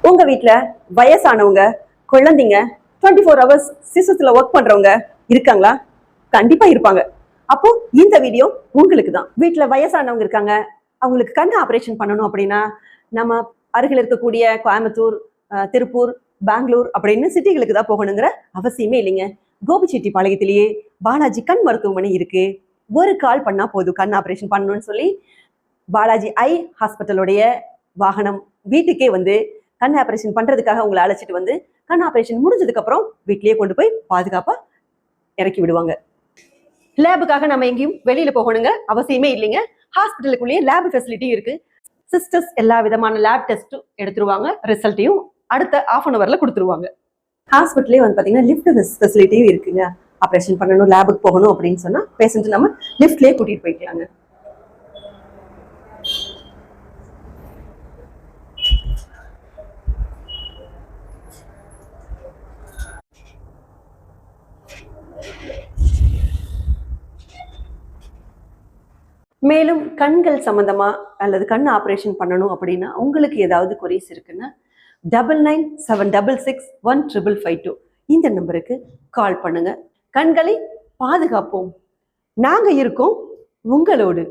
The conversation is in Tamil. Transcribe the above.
உங்க வீட்டுல வயசானவங்க, குழந்தைங்க 24 ஹவர்ஸ் சிஸ்டத்துல ஒர்க் பண்றவங்க இருக்காங்களா? கண்டிப்பா இருப்பாங்க. அப்போ இந்த வீடியோ உங்களுக்கு தான். வீட்டுல வயசானவங்க இருக்காங்க, அவங்களுக்கு கண் ஆபரேஷன் பண்ணணும் அப்படின்னா நம்ம அருகில் இருக்கக்கூடிய கோயம்புத்தூர், திருப்பூர், பெங்களூர் அப்படின்னு சிட்டிகளுக்கு தான் போகணுங்கிற அவசியமே இல்லைங்க. கோபிச்செட்டிப்பாளையத்திலேயே பாலாஜி கண் மருத்துவமனை இருக்கு. ஒரு கால் பண்ணா போதும் கண் ஆபரேஷன் பண்ணணும்னு சொல்லி பாலாஜி ஐ ஹாஸ்பிட்டலுடைய வாகனம் வீட்டுக்கே வந்து கண் ஆபரேஷன் பண்றதுக்காக உங்களை அழைச்சிட்டு வந்து கண் ஆபரேஷன் முடிஞ்சதுக்கு அப்புறம் வீட்லயே கொண்டு போய் பாதுகாப்பா இறக்கி விடுவாங்க. லேபுக்காக நம்ம எங்கேயும் வெளியில போகணுங்க அவசியமே இல்லைங்க. ஹாஸ்பிட்டலுக்குள்ளேயே லேப் ஃபெசிலிட்டி இருக்கு. சிஸ்டர்ஸ் எல்லா விதமான லேப் டெஸ்ட்டும் எடுத்துருவாங்க. ரிசல்ட்டையும் அடுத்த ½ அன் ஹவர்ல கொடுத்துருவாங்க. ஹாஸ்பிட்டலே வந்து பாத்தீங்கன்னா லிஃப்ட் ஃபெசிலிட்டியும் இருக்குங்க. ஆபரேஷன் பண்ணணும், லேபுக்கு போகணும் அப்படின்னு சொன்னா பேஷண்ட் நம்ம லிஃப்ட்லயே கூட்டிட்டு போய்க்கலாங்க. மேலும் கண்கள் சம்பந்தமா அல்லது கண் ஆபரேஷன் பண்ணணும் அப்படின்னா உங்களுக்கு ஏதாவது கொரிஸ் இருக்குன்னா 9976615552 இந்த நம்பருக்கு கால் பண்ணுங்க. கண்களை பாதுகாப்போம். நாங்க இருக்கோம் உங்களோடு.